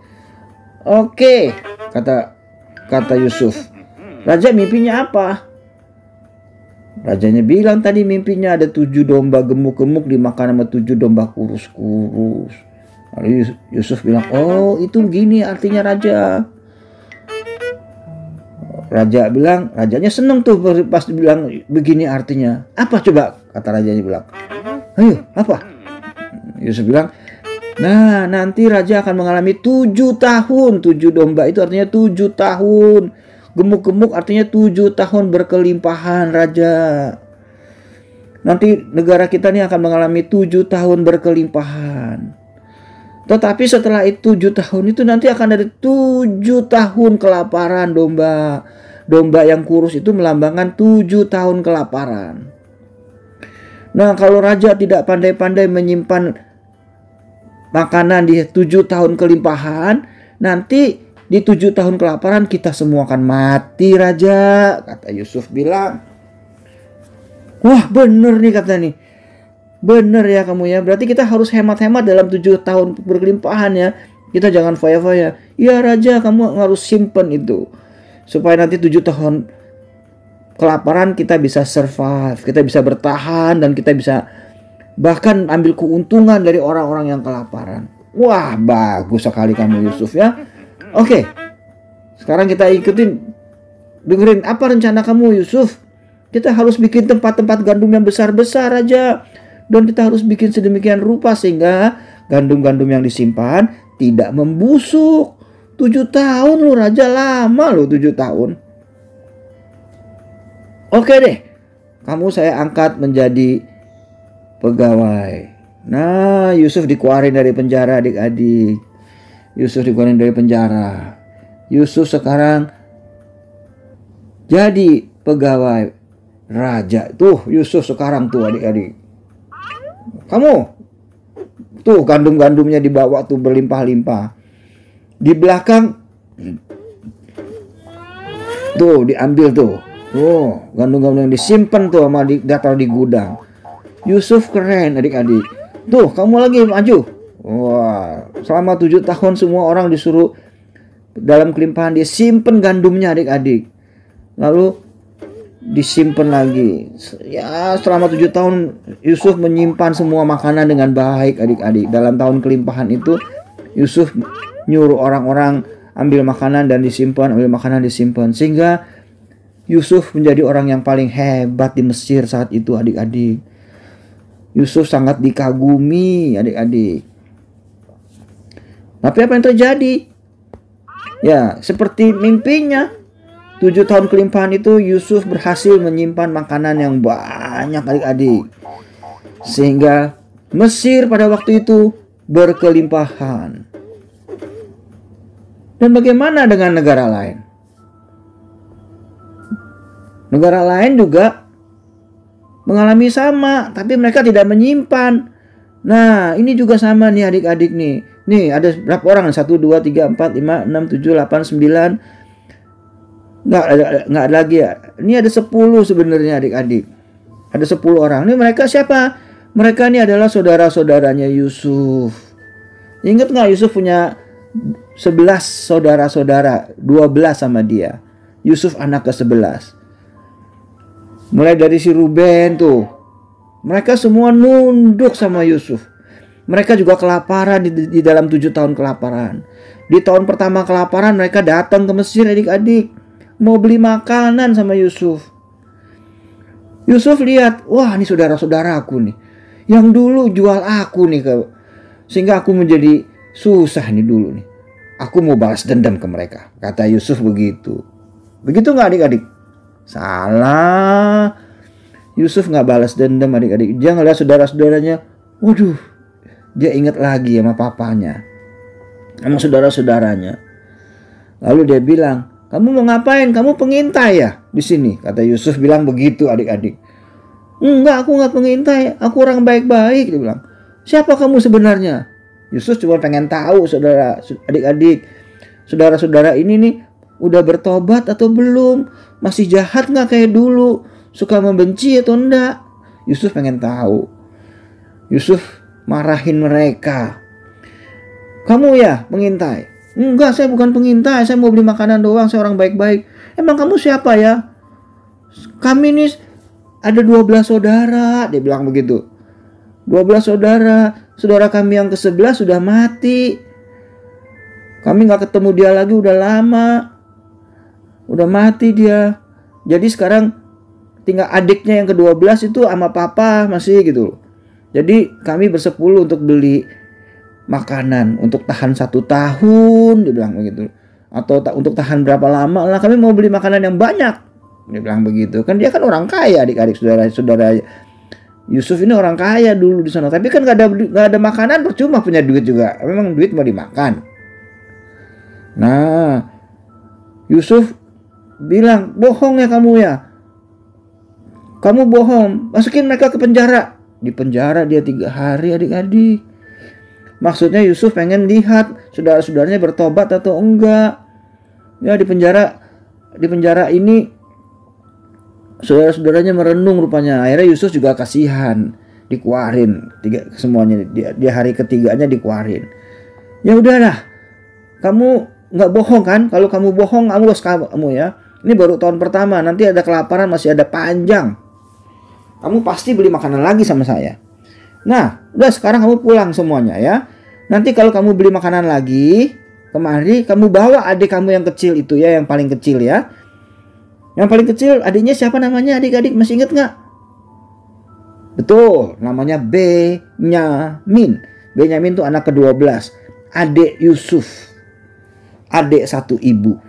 Oke, kata Yusuf. Raja mimpinya apa? Rajanya bilang tadi mimpinya ada 7 domba gemuk-gemuk dimakan sama 7 domba kurus-kurus. Lalu Yusuf bilang, oh itu begini artinya raja. Raja bilang, rajanya seneng tuh pas dibilang begini artinya. Apa coba? Kata rajanya bilang. Ayo, apa? Yusuf bilang, nah nanti raja akan mengalami 7 tahun. 7 domba itu artinya 7 tahun. Gemuk-gemuk artinya 7 tahun berkelimpahan raja. Nanti negara kita ini akan mengalami 7 tahun berkelimpahan. Tetapi setelah itu 7 tahun itu nanti akan ada 7 tahun kelaparan domba. Domba yang kurus itu melambangkan 7 tahun kelaparan. Nah, kalau raja tidak pandai-pandai menyimpan makanan di 7 tahun kelimpahan, nanti di 7 tahun kelaparan kita semua akan mati raja, kata Yusuf bilang. Wah, bener nih kata nih. Bener ya kamu ya. Berarti kita harus hemat-hemat dalam 7 tahun berkelimpahan ya. Kita jangan foya-foya. Ya raja, kamu harus simpen itu. Supaya nanti 7 tahun kelaparan kita bisa survive. Kita bisa bertahan dan kita bisa bahkan ambil keuntungan dari orang-orang yang kelaparan. Wah, bagus sekali kamu Yusuf ya. Oke. Sekarang kita ikutin. Dengerin apa rencana kamu Yusuf. Kita harus bikin tempat-tempat gandum yang besar-besar aja. Dan kita harus bikin sedemikian rupa sehingga gandum-gandum yang disimpan tidak membusuk. 7 tahun lu raja, lama lu 7 tahun. Oke deh, kamu saya angkat menjadi pegawai. Nah, Yusuf dikeluarin dari penjara adik-adik. Yusuf dikeluarin dari penjara. Yusuf sekarang jadi pegawai raja. Tuh Yusuf sekarang tuh adik-adik. Kamu tuh gandum-gandumnya dibawa tuh berlimpah-limpah. Di belakang tuh diambil tuh. Oh, gandum-gandum yang disimpan tuh sama ditaruh di gudang. Yusuf keren adik-adik. Tuh kamu lagi maju. Wah, selama 7 tahun semua orang disuruh dalam kelimpahan dia simpen gandumnya adik-adik. Lalu disimpan lagi. Ya, selama 7 tahun Yusuf menyimpan semua makanan dengan baik adik-adik. Dalam tahun kelimpahan itu Yusuf nyuruh orang-orang ambil makanan dan disimpan, ambil makanan disimpan. Sehingga Yusuf menjadi orang yang paling hebat di Mesir saat itu adik-adik. Yusuf sangat dikagumi adik-adik. Tapi apa yang terjadi? Ya, seperti mimpinya. 7 tahun kelimpahan itu Yusuf berhasil menyimpan makanan yang banyak adik-adik. Sehingga Mesir pada waktu itu berkelimpahan. Dan bagaimana dengan negara lain? Negara lain juga mengalami sama, tapi mereka tidak menyimpan. Nah, ini juga sama nih adik-adik nih. Nih ada berapa orang? 1, 2, 3, 4, 5, 6, 7, 8, 9. Nggak ada lagi ya. Ini ada 10 sebenarnya adik-adik. Ada 10 orang. Ini mereka siapa? Mereka ini adalah saudara-saudaranya Yusuf. Ingat nggak Yusuf punya 11 saudara-saudara. 12 sama dia. Yusuf anak ke-11. Mulai dari si Ruben tuh. Mereka semua nunduk sama Yusuf. Mereka juga kelaparan di dalam 7 tahun kelaparan. Di tahun pertama kelaparan mereka datang ke Mesir adik-adik. Mau beli makanan sama Yusuf. Yusuf lihat, wah ini saudara-saudara aku nih. Yang dulu jual aku nih sehingga aku menjadi susah nih dulu nih. Aku mau balas dendam ke mereka. Kata Yusuf begitu. Begitu nggak adik-adik? Salah. Yusuf nggak balas dendam adik-adik. Dia ngeliat saudara-saudaranya. Waduh. Dia ingat lagi sama papanya. Sama saudara-saudaranya. Lalu dia bilang, kamu mau ngapain? Kamu pengintai ya di sini? Kata Yusuf bilang begitu adik-adik. Enggak, aku nggak pengintai. Aku orang baik-baik. Dia bilang. Siapa kamu sebenarnya? Yusuf cuma pengen tahu saudara adik-adik. Saudara-saudara ini nih udah bertobat atau belum? Masih jahat nggak kayak dulu? Suka membenci atau enggak? Yusuf pengen tahu. Yusuf marahin mereka. Kamu ya pengintai? Enggak, saya bukan pengintai. Saya mau beli makanan doang. Saya orang baik-baik. Emang kamu siapa ya? Kami nih ada 12 saudara. Dia bilang begitu. 12 saudara. Saudara kami yang ke-11 sudah mati. Kami gak ketemu dia lagi udah lama. Udah mati dia. Jadi sekarang tinggal adiknya yang ke-12 itu sama papa masih gitu. Jadi kami bersepuluh untuk beli makanan untuk tahan 1 tahun, dia bilang begitu. Atau untuk tahan berapa lama lah, kami mau beli makanan yang banyak, dia bilang begitu. Kan dia kan orang kaya, adik-adik saudara Yusuf ini orang kaya dulu di sana. Tapi kan nggak ada makanan, percuma punya duit juga. Memang duit mau dimakan. Nah, Yusuf bilang, bohong ya kamu ya. Kamu bohong, masukin mereka ke penjara. Di penjara dia 3 hari, adik-adik. Maksudnya Yusuf pengen lihat saudara-saudaranya bertobat atau enggak. Ya di penjara ini saudara-saudaranya merenung rupanya. Akhirnya Yusuf juga kasihan, dikeluarin semuanya. Di hari ketiganya dikeluarin. Ya udahlah, kamu nggak bohong kan? Kalau kamu bohong, kamu ya. Ini baru tahun pertama, nanti ada kelaparan, masih ada panjang. Kamu pasti beli makanan lagi sama saya. Nah, udah sekarang kamu pulang semuanya ya. Nanti kalau kamu beli makanan lagi, kemari kamu bawa adik kamu yang kecil itu ya, yang paling kecil ya. Yang paling kecil adiknya siapa namanya, adik-adik masih inget nggak? Betul, namanya Benyamin. Benyamin itu anak ke-12, adik Yusuf, adik satu ibu.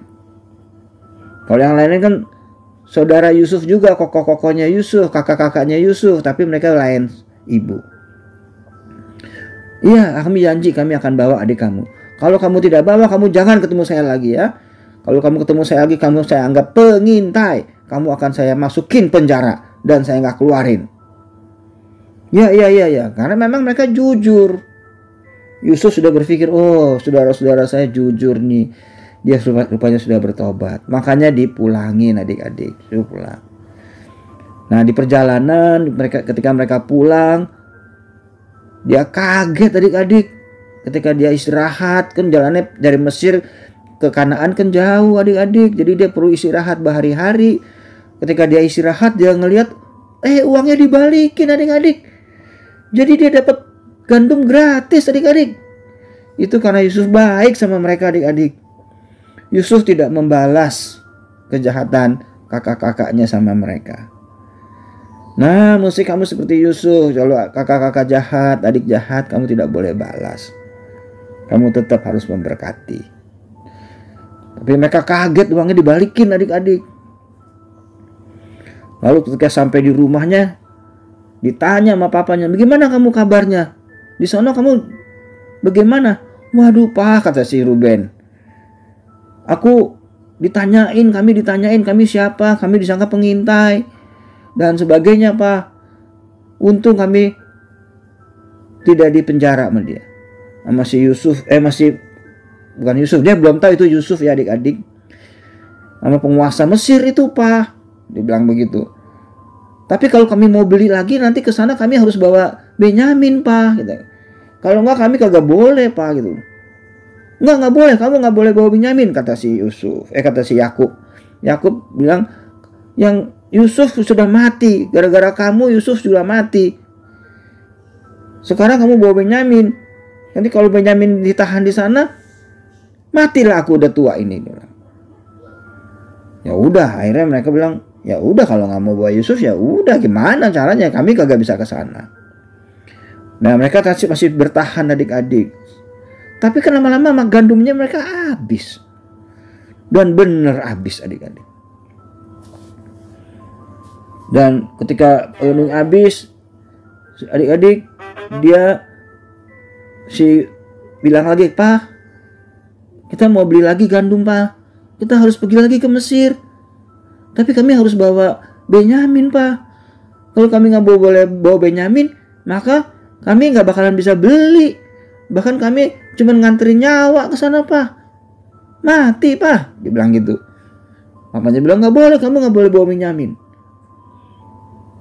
Kalau yang lainnya kan saudara Yusuf juga, kokoh-kokohnya Yusuf, kakak-kakaknya Yusuf, tapi mereka lain ibu. Iya, kami janji kami akan bawa adik kamu. Kalau kamu tidak bawa, kamu jangan ketemu saya lagi ya. Kalau kamu ketemu saya lagi, saya anggap pengintai. Kamu akan saya masukin penjara dan saya nggak keluarin. Ya. Karena memang mereka jujur. Yusuf sudah berpikir, oh saudara-saudara saya jujur nih. Dia rupanya sudah bertobat. Makanya dipulangin adik-adik. Suruh pulang. Nah di perjalanan ketika mereka pulang, dia kaget adik-adik. Ketika dia istirahat, kan jalannya dari Mesir ke Kanaan kan jauh adik-adik. Jadi dia perlu istirahat berhari-hari. Ketika dia istirahat, dia ngelihat uangnya dibalikin adik-adik. Jadi dia dapat gandum gratis adik-adik. Itu karena Yusuf baik sama mereka adik-adik. Yusuf tidak membalas kejahatan kakak-kakaknya sama mereka. Nah, mesti kamu seperti Yusuf. Kalau kakak-kakak jahat, adik jahat, kamu tidak boleh balas. Kamu tetap harus memberkati. Tapi mereka kaget uangnya dibalikin adik-adik. Lalu ketika sampai di rumahnya, ditanya sama papanya, bagaimana kamu kabarnya? Di sana kamu bagaimana? Waduh pak, kata si Ruben. Kami ditanyain kami siapa, kami disangka pengintai dan sebagainya pak. Untung kami tidak dipenjara sama dia. Sama si Yusuf, bukan Yusuf, dia belum tahu itu Yusuf ya adik-adik. Sama penguasa Mesir itu pak, dia bilang begitu. Tapi kalau kami mau beli lagi nanti ke sana kami harus bawa Benyamin pak. Gitu. Kalau enggak kami kagak boleh pak gitu. Enggak boleh, kamu enggak boleh bawa Benyamin, kata si Yusuf. Kata si Yakub. Yakub bilang, yang Yusuf sudah mati, gara-gara kamu Yusuf sudah mati. Sekarang kamu bawa Benyamin. Nanti kalau Benyamin ditahan di sana, matilah aku udah tua ini. Ya udah, akhirnya mereka bilang, ya udah kalau nggak mau bawa Yusuf ya udah, gimana caranya? Kami kagak bisa ke sana. Nah mereka masih bertahan adik-adik. Tapi kan lama-lama gandumnya mereka habis. Dan bener habis adik-adik. Dan ketika gandum habis, adik-adik dia bilang lagi, Pak, kita mau beli lagi gandum Pak. Kita harus pergi lagi ke Mesir. Tapi kami harus bawa Benyamin Pak. Kalau kami nggak boleh bawa Benyamin, maka kami nggak bakalan bisa beli. Bahkan kami cuma nganterin nyawa ke sana Pak. Mati Pak. Dia bilang gitu. Papanya bilang nggak boleh, kamu nggak boleh bawa Benyamin.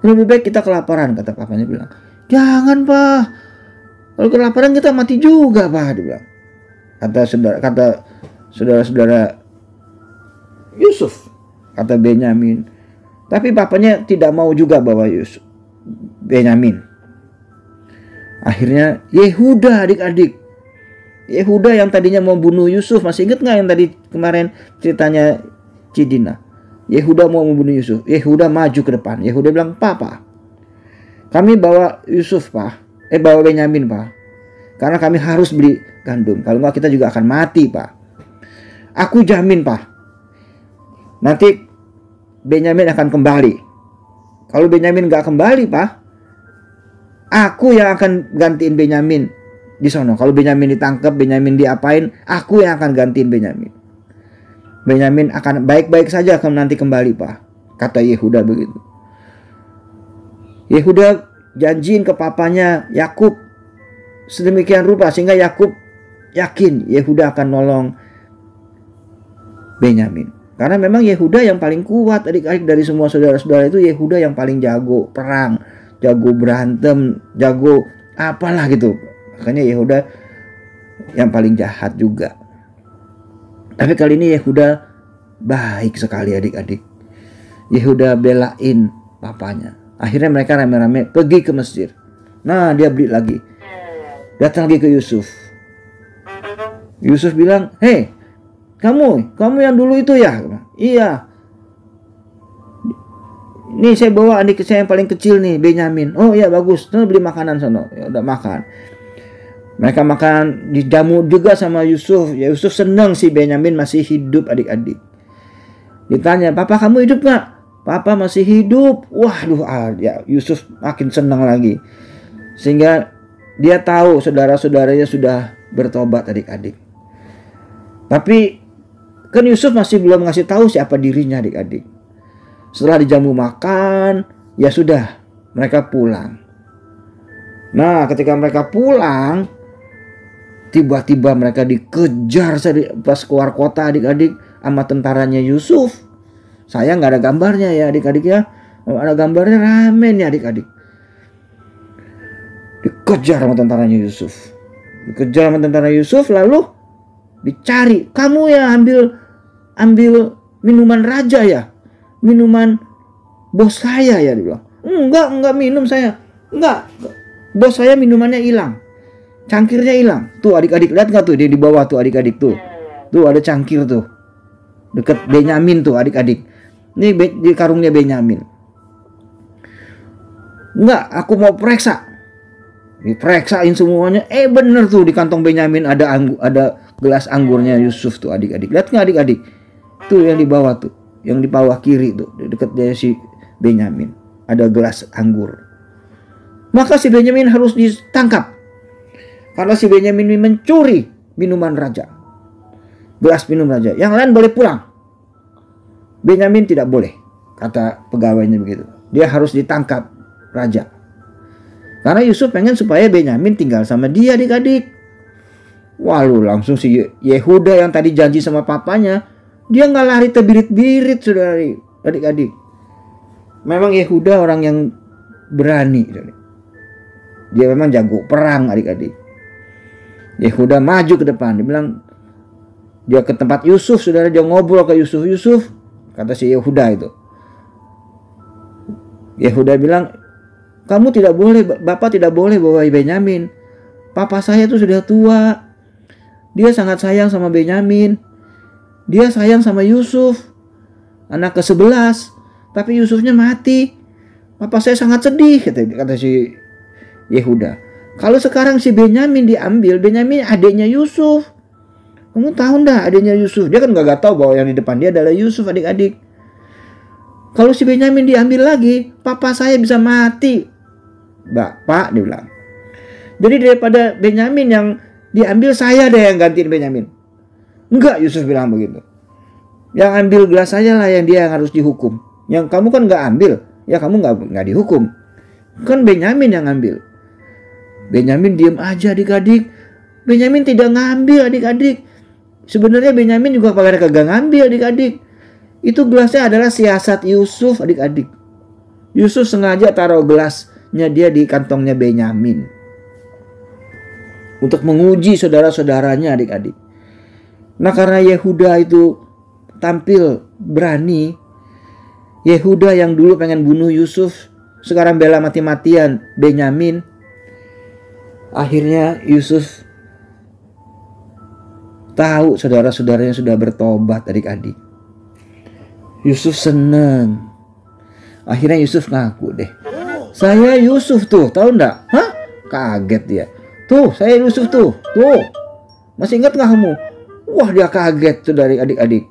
Lebih baik kita kelaparan, kata papanya bilang. Jangan Pak. Kalau kelaparan kita mati juga Pak. Dia bilang. Kata saudara-saudara Yusuf, kata Benyamin. Tapi papanya tidak mau juga bawa Benyamin. Akhirnya Yehuda adik-adik. Yehuda yang tadinya mau bunuh Yusuf. Masih ingat gak yang tadi kemarin ceritanya Cidina? Yehuda mau membunuh Yusuf. Yehuda maju ke depan. Yehuda bilang, Papa, kami bawa Yusuf Pak. bawa Benyamin, Pak. Karena kami harus beli gandum. Kalau enggak kita juga akan mati, Pak. Aku jamin, Pak. Nanti Benyamin akan kembali. Kalau Benyamin enggak kembali, Pak, aku yang akan gantiin Benyamin di sono. Kalau Benyamin ditangkap, Benyamin diapain, aku yang akan gantiin Benyamin. Benyamin akan baik-baik saja akan nanti kembali, Pak. Kata Yehuda begitu. Yehuda janjiin ke papanya Yakub sedemikian rupa sehingga Yakub yakin Yehuda akan nolong Benyamin. Karena memang Yehuda yang paling kuat adik-adik dari semua saudara-saudara itu. Yehuda yang paling jago perang, jago berantem, jago apalah gitu. Makanya Yehuda yang paling jahat juga. Tapi kali ini Yehuda baik sekali adik-adik. Yehuda belain papanya. Akhirnya mereka rame-rame pergi ke Mesir. Nah, dia beli lagi. Datang lagi ke Yusuf. Yusuf bilang, "Hei, kamu yang dulu itu ya?" "Iya. Nih saya bawa adik saya yang paling kecil nih, Benyamin." "Oh iya bagus. Nah, beli makanan sono." Ya udah makan. Mereka makan, dijamu juga sama Yusuf. Ya Yusuf senang si Benyamin masih hidup adik-adik. Ditanya, "Papa kamu hidup gak?" "Papa masih hidup." Waduh, ya Yusuf makin senang lagi. Sehingga dia tahu saudara-saudaranya sudah bertobat adik-adik. Tapi kan Yusuf masih belum ngasih tahu siapa dirinya adik-adik. Setelah dijamu makan, ya sudah mereka pulang. Nah ketika mereka pulang, tiba-tiba mereka dikejar pas keluar kota adik-adik sama tentaranya Yusuf. Saya nggak ada gambarnya ya adik-adik ya. Ada gambarnya rame nih adik-adik. Dikejar sama tentaranya Yusuf. Dikejar sama tentara Yusuf lalu dicari. "Kamu ya ambil minuman raja ya? Minuman bos saya ya?" Dibilang. Enggak minum saya. Enggak. Bos saya minumannya hilang. Cangkirnya hilang. Tuh adik-adik lihat gak tuh dia di bawah tuh adik-adik tuh. Tuh ada cangkir tuh. Dekat Benyamin tuh adik-adik. Ini di karungnya Benyamin. Enggak, aku mau periksa. Diperiksain semuanya. Bener tuh di kantong Benyamin ada gelas anggurnya Yusuf tuh adik-adik. Lihat gak adik-adik? Tuh yang di bawah tuh. Yang di bawah kiri tuh. Dekat dari si Benyamin. Ada gelas anggur. Maka si Benyamin harus ditangkap. Karena si Benyamin ini mencuri minuman raja. Gelas minum raja. Yang lain boleh pulang. Benyamin tidak boleh. Kata pegawainya begitu. Dia harus ditangkap raja. Karena Yusuf pengen supaya Benyamin tinggal sama dia adik-adik. Walu langsung si Yehuda yang tadi janji sama papanya. Dia gak lari terbirit-birit saudari adik-adik. Memang Yehuda orang yang berani. Dia memang jago perang adik-adik. Yehuda maju ke depan. Dia bilang, dia ke tempat Yusuf, saudara, dia ngobrol ke Yusuf. "Yusuf," kata si Yehuda itu. Yehuda bilang, "Kamu tidak boleh, Bapak tidak boleh bawa Benyamin. Papa saya itu sudah tua. Dia sangat sayang sama Benyamin. Dia sayang sama Yusuf, anak ke-11. Tapi Yusufnya mati. Papa saya sangat sedih," kata si Yehuda. "Kalau sekarang si Benyamin diambil, Benyamin adiknya Yusuf. Kamu tahu ndak adiknya Yusuf?" Dia kan gak tahu bahwa yang di depan dia adalah Yusuf adik-adik. "Kalau si Benyamin diambil lagi, papa saya bisa mati." "Bapak," dia bilang, "jadi daripada Benyamin yang diambil, saya deh yang gantiin Benyamin." "Enggak," Yusuf bilang begitu. "Yang ambil gelas saya lah yang dia yang harus dihukum. Yang kamu kan gak ambil, ya kamu gak dihukum. Kan Benyamin yang ambil." Benyamin diam aja adik-adik. Benyamin tidak ngambil adik-adik. Sebenarnya Benyamin juga kagak ngambil adik-adik. Itu gelasnya adalah siasat Yusuf adik-adik. Yusuf sengaja taruh gelasnya dia di kantongnya Benyamin. Untuk menguji saudara-saudaranya adik-adik. Nah karena Yehuda itu tampil berani. Yehuda yang dulu pengen bunuh Yusuf, sekarang bela mati-matian Benyamin. Akhirnya Yusuf tahu saudara-saudaranya sudah bertobat adik-adik. Yusuf senang. Akhirnya Yusuf ngaku deh. "Saya Yusuf tuh, tahu enggak? Hah? Kaget dia. Tuh, saya Yusuf tuh. Masih ingat nggak kamu? Wah, dia kaget tuh dari adik-adik.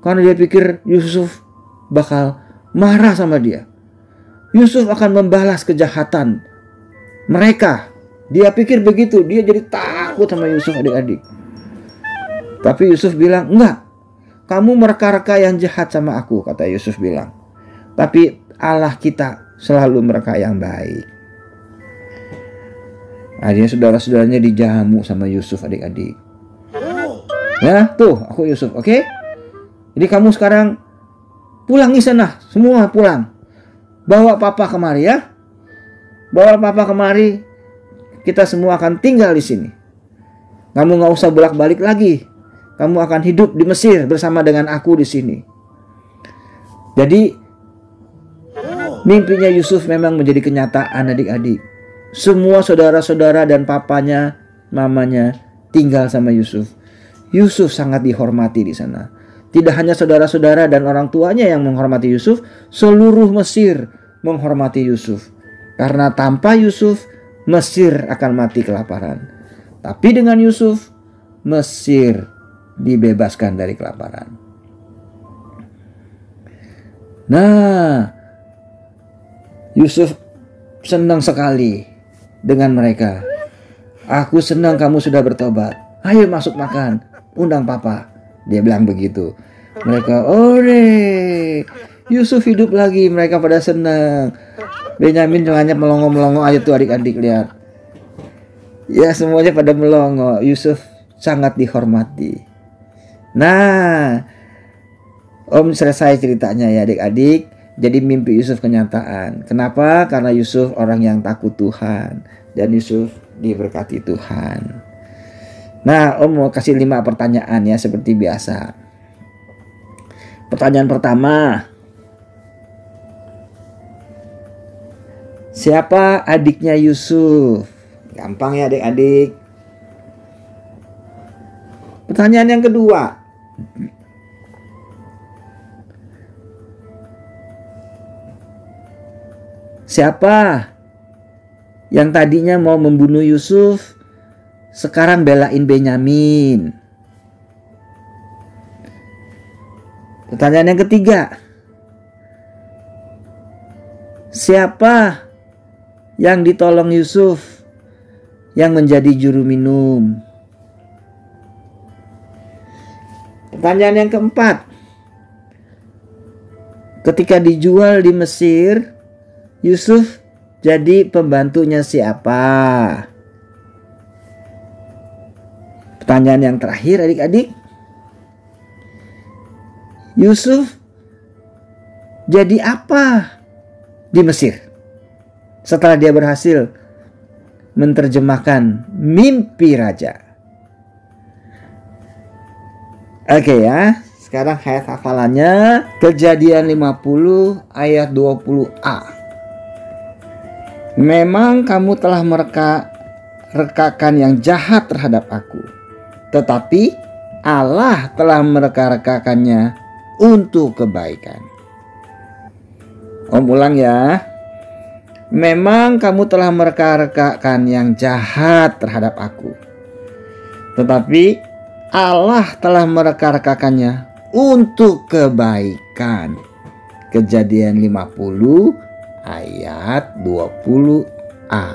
Karena dia pikir Yusuf bakal marah sama dia. Yusuf akan membalas kejahatan mereka. Dia pikir begitu. Dia jadi takut sama Yusuf, adik-adik. Tapi Yusuf bilang, enggak. Kamu mereka-reka yang jahat sama aku, kata Yusuf bilang. Tapi Allah kita selalu mereka yang baik. Akhirnya saudara-saudaranya dijamu sama Yusuf, adik-adik. Ya, tuh aku Yusuf, oke? Jadi kamu sekarang pulang di sana, semua pulang. Bawa papa kemari ya. Bawa papa kemari. Kita semua akan tinggal di sini. Kamu nggak usah bolak-balik lagi. Kamu akan hidup di Mesir bersama dengan aku di sini. Jadi mimpinya Yusuf memang menjadi kenyataan, adik-adik. Semua saudara-saudara dan papanya, mamanya tinggal sama Yusuf. Yusuf sangat dihormati di sana. Tidak hanya saudara-saudara dan orang tuanya yang menghormati Yusuf, seluruh Mesir menghormati Yusuf. Karena tanpa Yusuf, Mesir akan mati kelaparan. Tapi dengan Yusuf, Mesir dibebaskan dari kelaparan. Nah, Yusuf senang sekali dengan mereka. Aku senang kamu sudah bertobat. Ayo masuk makan. Undang papa. Dia bilang begitu. Mereka, ore, Yusuf hidup lagi. Mereka pada senang. Benyamin hanya melongo-melongo aja tuh, adik-adik lihat. Ya, semuanya pada melongo. Yusuf sangat dihormati. Nah, Om selesai ceritanya ya adik-adik. Jadi mimpi Yusuf kenyataan. Kenapa? Karena Yusuf orang yang takut Tuhan. Dan Yusuf diberkati Tuhan. Nah, Om mau kasih 5 pertanyaan ya seperti biasa. Pertanyaan pertama. Siapa adiknya Yusuf? Gampang ya adik-adik. Pertanyaan yang kedua. Siapa yang tadinya mau membunuh Yusuf sekarang belain Benyamin? Pertanyaan yang ketiga. Siapa yang ditolong Yusuf yang menjadi juru minum? Pertanyaan yang keempat. Ketika dijual di Mesir, Yusuf jadi pembantunya siapa? Pertanyaan yang terakhir adik-adik. Yusuf jadi apa di Mesir setelah dia berhasil menerjemahkan mimpi raja? Oke ya, sekarang ayat hafalannya Kejadian 50 ayat 20a. Memang kamu telah mereka-rekakan yang jahat terhadap aku, tetapi Allah telah mereka-rekakannya untuk kebaikan. Om ulang ya. Memang kamu telah mereka-rekakan yang jahat terhadap aku, tetapi Allah telah mereka-rekakannya untuk kebaikan. Kejadian 50 ayat 20a.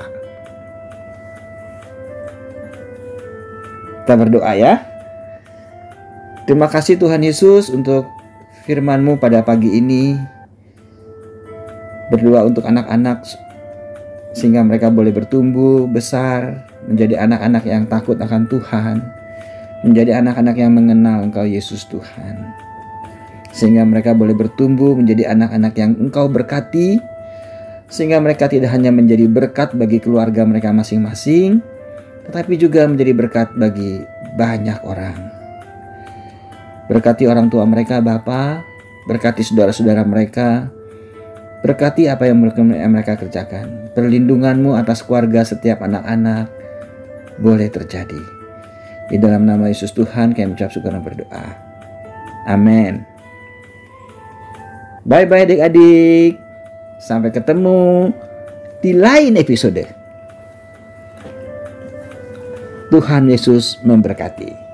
Kita berdoa ya. Terima kasih Tuhan Yesus untuk firman-Mu pada pagi ini. Berdoa untuk anak-anak sehingga mereka boleh bertumbuh besar menjadi anak-anak yang takut akan Tuhan, menjadi anak-anak yang mengenal Engkau Yesus Tuhan, sehingga mereka boleh bertumbuh menjadi anak-anak yang Engkau berkati, sehingga mereka tidak hanya menjadi berkat bagi keluarga mereka masing-masing, tetapi juga menjadi berkat bagi banyak orang. Berkati orang tua mereka Bapa, berkati saudara-saudara mereka, berkati apa yang mereka kerjakan. Perlindungan-Mu atas keluarga setiap anak-anak boleh terjadi. Di dalam nama Yesus Tuhan kami ucap syukur dan berdoa. Amin. Bye-bye adik-adik. Sampai ketemu di lain episode. Tuhan Yesus memberkati.